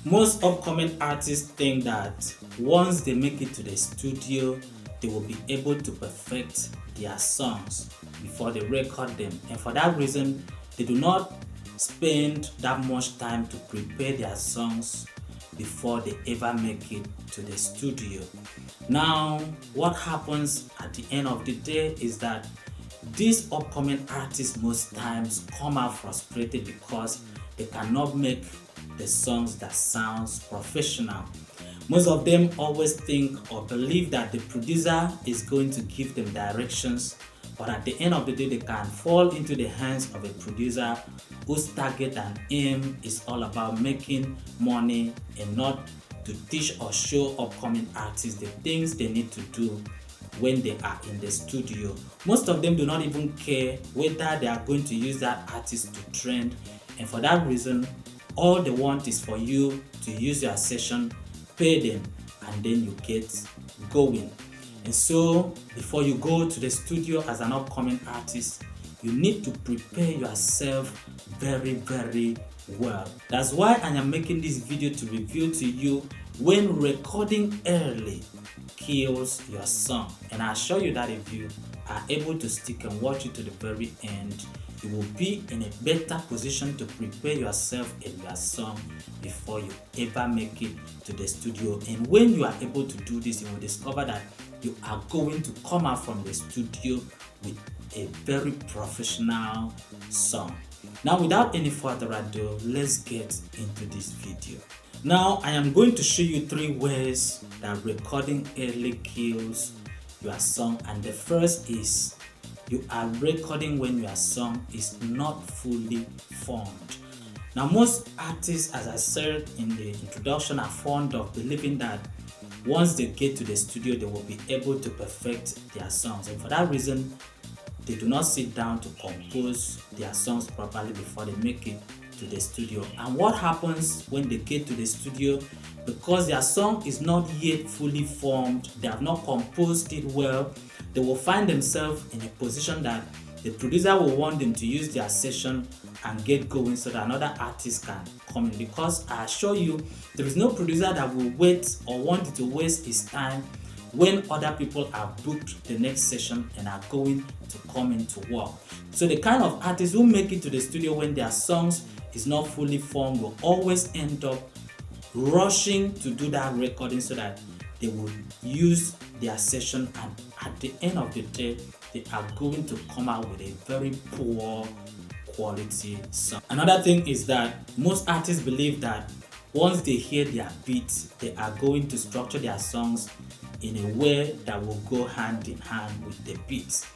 Most upcoming artists think that once they make it to the studio, they will be able to perfect their songs before they record them. And for that reason, they do not spend that much time to prepare their songs before they ever make it to the studio. Now, what happens at the end of the day is that these upcoming artists most times come out frustrated because they cannot make the songs that sounds professional. Most of them always think or believe that the producer is going to give them directions, but at the end of the day they can fall into the hands of a producer whose target and aim is all about making money and not to teach or show upcoming artists the things they need to do when they are in the studio. Most of them do not even care whether they are going to use that artist to trend, and for that reason all they want is for you to use your session, pay them, and then you get going. And so before you go to the studio as an upcoming artist, you need to prepare yourself very well. That's why I am making this video to reveal to you when recording early kills your song. And I assure you that if you are able to stick and watch it to the very end, you will be in a better position to prepare yourself and your song before you ever make it to the studio. And when you are able to do this, you will discover that you are going to come out from the studio with a very professional song. Now, without any further ado, let's get into this video. Now, I am going to show you 3 ways that recording early kills your song, and the first is you are recording when your song is not fully formed. Now, most artists, as I said in the introduction, are fond of believing that once they get to the studio, they will be able to perfect their songs, and for that reason, they do not sit down to compose their songs properly before they make it to the studio. And what happens when they get to the studio? Because their song is not yet fully formed, they have not composed it well, they will find themselves in a position that the producer will want them to use their session and get going so that another artist can come in. Because I assure you, there is no producer that will wait or want to waste his time when other people are booked the next session and are going to come into work. So the kind of artists who make it to the studio when their songs is not fully formed will always end up rushing to do that recording so that they will use their session, and at the end of the day they are going to come out with a very poor quality song. Another thing is that most artists believe that once they hear their beats, they are going to structure their songs in a way that will go hand in hand with the beats.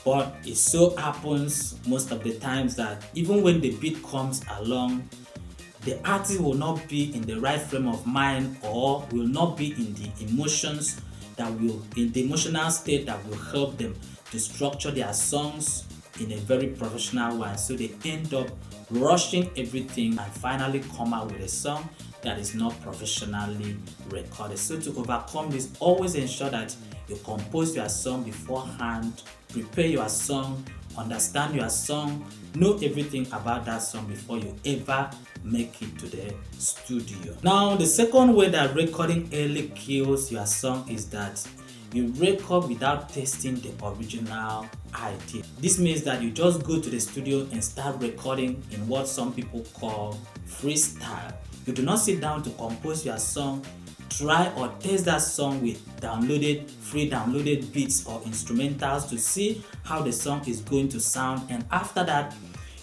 But it so happens most of the times that even when the beat comes along, the artist will not be in the right frame of mind or will not be in the emotions that will, in the emotional state that will help them to structure their songs in a very professional way. So they end up rushing everything and finally come out with a song that is not professionally recorded. So to overcome this, always ensure that you compose your song beforehand, prepare your song, understand your song, know everything about that song before you ever make it to the studio. Now, the second way that recording early kills your song is that you record without testing the original idea. This means that you just go to the studio and start recording in what some people call freestyle. You do not sit down to compose your song, try or test that song with free downloaded beats or instrumentals to see how the song is going to sound, and after that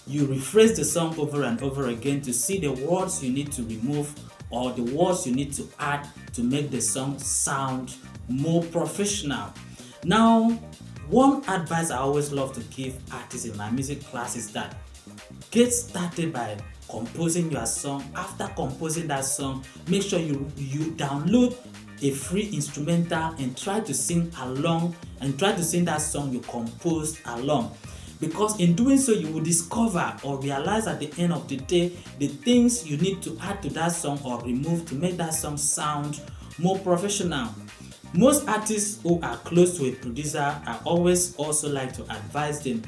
you rephrase the song over and over again to see the words you need to remove or the words you need to add to make the song sound more professional. Now, one advice I always love to give artists in my music class is that get started by composing your song. After composing that song, make sure you download a free instrumental and try to sing along and try to sing that song you composed along. Because in doing so, you will discover or realize at the end of the day the things you need to add to that song or remove to make that song sound more professional. Most artists who are close to a producer, I always also like to advise them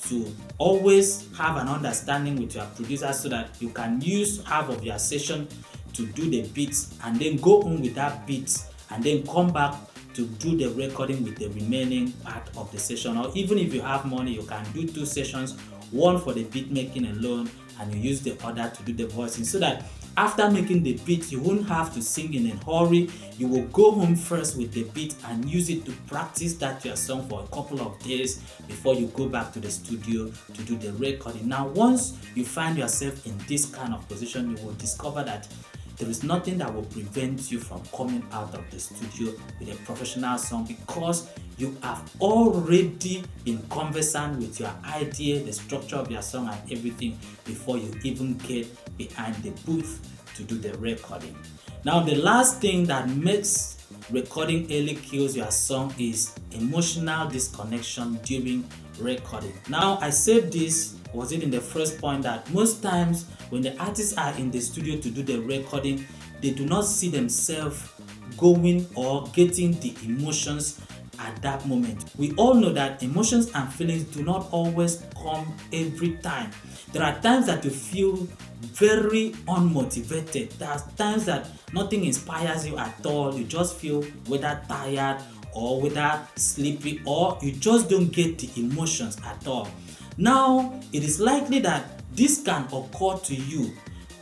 to always have an understanding with your producer so that you can use half of your session to do the beats and then go home with that beat and then come back to do the recording with the remaining part of the session. Or even if you have money, you can do 2 sessions, one for the beat making alone and you use the other to do the voicing, so that after making the beat you won't have to sing in a hurry. You will go home first with the beat and use it to practice that your song for a couple of days before you go back to the studio to do the recording. Now once you find yourself in this kind of position, you will discover that there is nothing that will prevent you from coming out of the studio with a professional song, because you have already been conversant with your idea, the structure of your song and everything before you even get behind the booth to do the recording. Now the last thing that makes recording early kills your song is emotional disconnection during recording. Now I said this, was it in the first point, that most times when the artists are in the studio to do the recording, they do not see themselves going or getting the emotions at that moment. We all know that emotions and feelings do not always come every time. There are times that you feel very unmotivated. There are times that nothing inspires you at all. You just feel whether tired or whether sleepy, or you just don't get the emotions at all. Now, it is likely that this can occur to you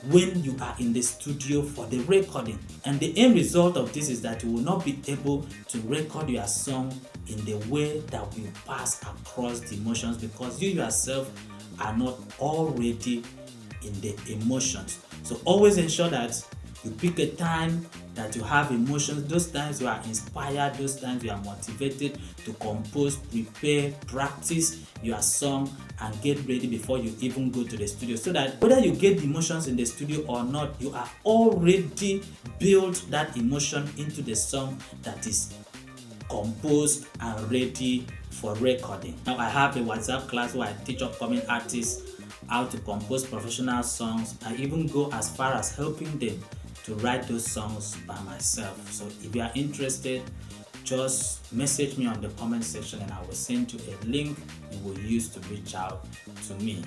when you are in the studio for the recording, and the end result of this is that you will not be able to record your song in the way that will pass across the emotions, because you yourself are not already in the emotions. So always ensure that you pick a time that you have emotions, those times you are inspired, those times you are motivated to compose, prepare, practice your song and get ready before you even go to the studio, so that whether you get the emotions in the studio or not, you have already built that emotion into the song that is composed and ready for recording. Now I have a WhatsApp class where I teach upcoming artists how to compose professional songs. I even go as far as helping them to write those songs by myself. So if you are interested, just message me on the comment section and I will send you a link you will use to reach out to me.